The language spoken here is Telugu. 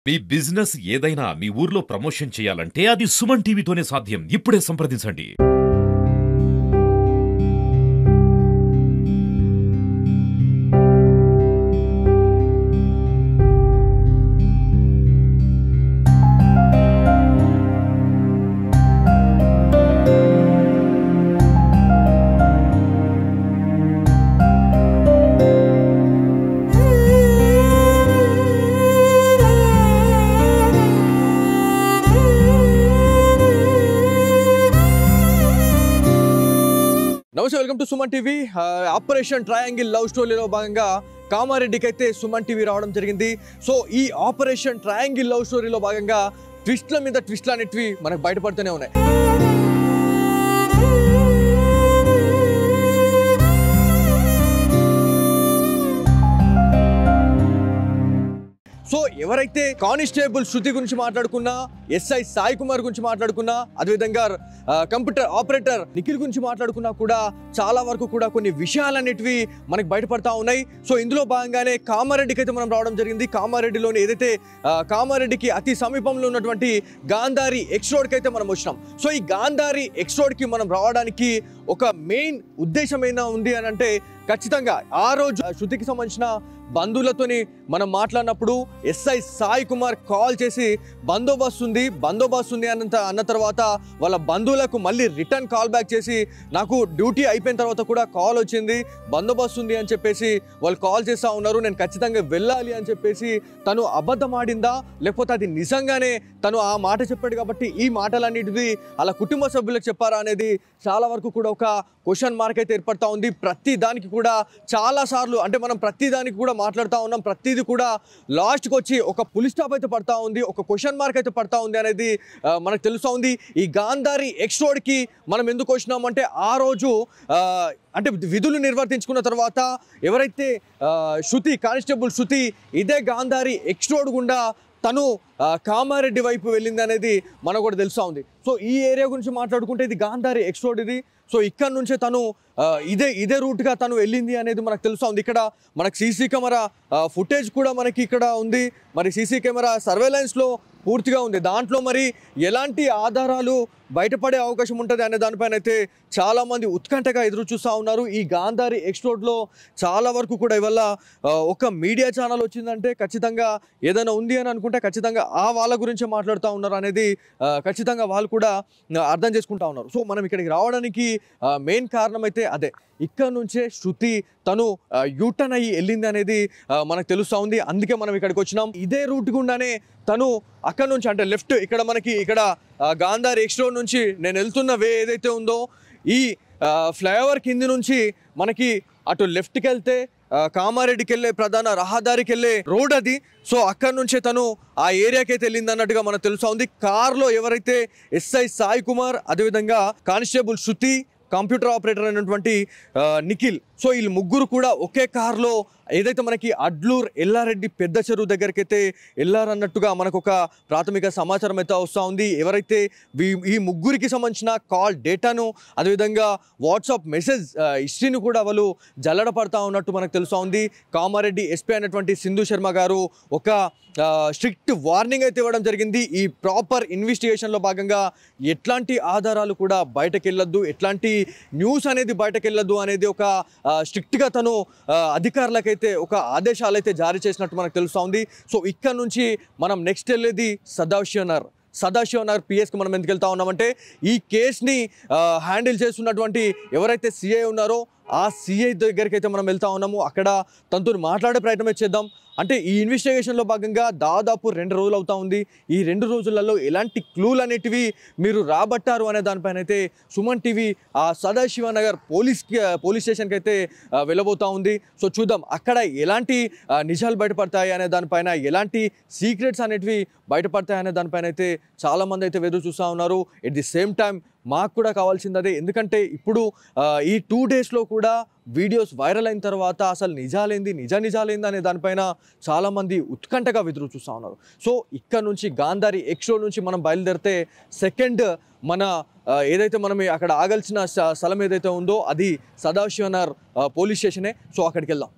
మీ బిజినెస్ ఏదైనా మీ ఊర్లో ప్రమోషన్ చేయాలంటే అది సుమన్ టీవీతోనే సాధ్యం. ఇప్పుడే సంప్రదించండి. నమస్తే, welcome to Suman TV. Operation triangle love స్టోరీలో భాగంగా కామారెడ్డికి అయితే సుమన్ టీవీ రావడం జరిగింది. సో ఈ ఆపరేషన్ ట్రయాంగిల్ లవ్ స్టోరీలో భాగంగా ట్విస్ట్ల మీద ట్విస్ట్లు అనేటివి మనకు బయటపడుతూనే ఉన్నాయి. సో ఎవరైతే కానిస్టేబుల్ శృతి గురించి మాట్లాడుకున్నా, ఎస్ఐ సాయి కుమార్ గురించి మాట్లాడుకున్నా, అదేవిధంగా కంప్యూటర్ ఆపరేటర్ నిఖిల్ గురించి మాట్లాడుకున్నా కూడా చాలా వరకు కూడా కొన్ని విషయాలన్నిటివి మనకి బయటపడతా ఉన్నాయి. సో ఇందులో భాగంగానే కామారెడ్డికి అయితే మనం రావడం జరిగింది. కామారెడ్డిలోని ఏదైతే కామారెడ్డికి అతి సమీపంలో ఉన్నటువంటి గాంధారి ఎక్స్ రోడ్కి అయితే మనం వచ్చినాం. సో ఈ గాంధారి ఎక్స్ రోడ్కి మనం రావడానికి ఒక మెయిన్ ఉద్దేశం ఏమైనా ఉంది అని అంటే ఖచ్చితంగా ఆ రోజు శృతికి సంబంధించిన బంధువులతోని మనం మాట్లాడినప్పుడు ఎస్ఐ సాయి కుమార్ కాల్ చేసి బందోబస్తు ఉంది అన్న తర్వాత వాళ్ళ బంధువులకు మళ్ళీ రిటర్న్ కాల్ బ్యాక్ చేసి నాకు డ్యూటీ అయిపోయిన తర్వాత కూడా కాల్ వచ్చింది, బందోబస్తు ఉంది అని చెప్పేసి వాళ్ళు కాల్ చేస్తూ ఉన్నారు, నేను ఖచ్చితంగా వెళ్ళాలి అని చెప్పేసి తను అబద్ధం ఆడిందా లేకపోతే అది నిజంగానే తను ఆ మాట చెప్పాడు కాబట్టి ఈ మాటలన్నిటిది అలా కుటుంబ సభ్యులకు చెప్పారా అనేది చాలా వరకు కూడా ఒక క్వశ్చన్ మార్క్ అయితే ఏర్పడతా ఉంది. ప్రతి దానికి కూడా చాలా సార్లు అంటే మనం ప్రతి దానికి కూడా మాట్లాడుతూ ఉన్నాం, ప్రతిదీ కూడా లాస్ట్కి వచ్చి ఒక పులి స్టాప్ అయితే పడతా ఉంది, ఒక క్వశ్చన్ మార్క్ అయితే పడతా ఉంది అనేది మనకు తెలుస్తూ ఉంది. ఈ గాంధారి ఎక్స్ రోడ్కి మనం ఎందుకు వచ్చినామంటే ఆ రోజు అంటే విధులు నిర్వర్తించుకున్న తర్వాత ఎవరైతే శృతి కానిస్టేబుల్ శృతి ఇదే గాంధారి ఎక్స్ రోడ్ గుండా తను కామారెడ్డి వైపు వెళ్ళింది అనేది మనకు కూడా తెలుస్తూ ఉంది. సో ఈ ఏరియా గురించి మాట్లాడుకుంటే ఇది గాంధారి ఎక్స్ రోడ్ ఇది. సో ఇక్కడ నుంచే తను ఇదే రూట్గా తను వెళ్ళింది అనేది మనకు తెలుస్తూ ఉంది. ఇక్కడ మనకు సీసీ కెమెరా ఫుటేజ్ కూడా మనకి ఇక్కడ ఉంది, మరి సీసీ కెమెరా సర్వేలెన్స్లో పూర్తిగా ఉంది. దాంట్లో మరి ఎలాంటి ఆధారాలు బయటపడే అవకాశం ఉంటుంది అనే దానిపైన అయితే చాలామంది ఉత్కంఠగా ఎదురు చూస్తూ ఉన్నారు. ఈ గాంధారి ఎక్స్ రోడ్లో చాలా వరకు కూడా ఇవాళ ఒక మీడియా ఛానల్ వచ్చిందంటే ఖచ్చితంగా ఏదైనా ఉంది అని అనుకుంటే ఖచ్చితంగా ఆ వాళ్ళ గురించే మాట్లాడుతూ ఉన్నారు అనేది ఖచ్చితంగా వాళ్ళు కూడా అర్థం చేసుకుంటా ఉన్నారు. సో మనం ఇక్కడికి రావడానికి మెయిన్ కారణం అయితే అదే, ఇక్కడ నుంచే శృతి తను యూటర్న్ అయ్యి వెళ్ళింది అనేది మనకు తెలుస్తూ ఉంది. అందుకే మనం ఇక్కడికి వచ్చినాం. ఇదే రూట్ గుండానే తను అక్కడ నుంచి అంటే లెఫ్ట్ ఇక్కడ మనకి ఇక్కడ గాంధారి ఎక్స్ రోడ్ నుంచి నేను వెళ్తున్న వే ఏదైతే ఉందో ఈ ఫ్లైఓవర్ కింది నుంచి మనకి అటు లెఫ్ట్కి వెళ్తే కామారెడ్డికి వెళ్ళే ప్రధాన రహదారికి వెళ్ళే రోడ్ అది. సో అక్కడ నుంచే తను ఆ ఏరియాకి అయితే వెళ్ళింది అన్నట్టుగా మనకు తెలుస్తూ ఉంది. కార్లో ఎవరైతే ఎస్ఐ సాయి కుమార్, అదేవిధంగా కానిస్టేబుల్ శృతి, కంప్యూటర్ ఆపరేటర్ అయినటువంటి నిఖిల్, సో వీళ్ళు ముగ్గురు కూడా ఒకే కార్లో ఏదైతే మనకి అడ్లూర్ ఎల్లారెడ్డి పెద్ద చెరువు దగ్గరికి అయితే వెళ్ళారన్నట్టుగా మనకు ఒక ప్రాథమిక సమాచారం అయితే వస్తూ ఉంది. ఎవరైతే ఈ ముగ్గురికి సంబంధించిన కాల్ డేటాను అదేవిధంగా వాట్సాప్ మెసేజ్ హిస్టరీని కూడా వాళ్ళు జల్లడ పడతా ఉన్నట్టు మనకు తెలుస్తూ ఉంది. కామారెడ్డి ఎస్పీ అయినటువంటి సింధు శర్మ గారు ఒక స్ట్రిక్ట్ వార్నింగ్ అయితే ఇవ్వడం జరిగింది. ఈ ప్రాపర్ ఇన్వెస్టిగేషన్లో భాగంగా ఎట్లాంటి ఆధారాలు కూడా బయటకు వెళ్ళొద్దు, ఎట్లాంటి న్యూస్ అనేది బయటకు వెళ్ళొద్దు అనేది ఒక స్ట్రిక్ట్గా తను అధికారులకైతే ఒక ఆదేశాలు అయితే జారీ చేసినట్టు మనకు తెలుస్తూ ఉంది. సో ఇక్కడ నుంచి మనం నెక్స్ట్ వెళ్ళేది సదాశివనగర్ పిఎస్కి మనం ఎందుకు వెళ్తా ఉన్నామంటే ఈ కేసుని హ్యాండిల్ చేస్తున్నటువంటి ఎవరైతే సిఐ ఉన్నారో ఆ సిఐ దగ్గరికి అయితే మనం వెళ్తా ఉన్నాము. అక్కడ తనతో మాట్లాడే ప్రయత్నం చేద్దాం. అంటే ఈ ఇన్వెస్టిగేషన్లో భాగంగా దాదాపు 2 రోజులు అవుతా ఉంది. ఈ 2 రోజులలో ఎలాంటి క్లూలు అనేటివి మీరు రాబట్టారు అనే దానిపైన అయితే సుమన్ టీవీ ఆ సదాశివనగర్ పోలీస్ స్టేషన్కి అయితే వెళ్ళబోతూ ఉంది. సో చూద్దాం అక్కడ ఎలాంటి నిజాలు బయటపడతాయి అనే దానిపైన, ఎలాంటి సీక్రెట్స్ అనేటివి బయటపడతాయి అనే దానిపైన అయితే చాలామంది అయితే ఎదురు చూస్తూ ఉన్నారు. ఎట్ ది సేమ్ టైం మాకు కూడా కావాల్సింది అదే, ఎందుకంటే ఇప్పుడు ఈ 2 డేస్లో కూడా వీడియోస్ వైరల్ అయిన తర్వాత అసలు నిజాలేంది అనే దానిపైన చాలామంది ఉత్కంఠగా ఎదురు చూస్తూ ఉన్నారు. సో ఇక్కడ నుంచి గాంధారి ఎక్స్ రోడ్ నుంచి మనం బయలుదేరితే సెకండ్ మన ఏదైతే మనం అక్కడ ఆగాల్సిన స్థలం ఏదైతే ఉందో అది సదాశివనగర్ పోలీస్ స్టేషనే. సో అక్కడికి వెళ్దాం.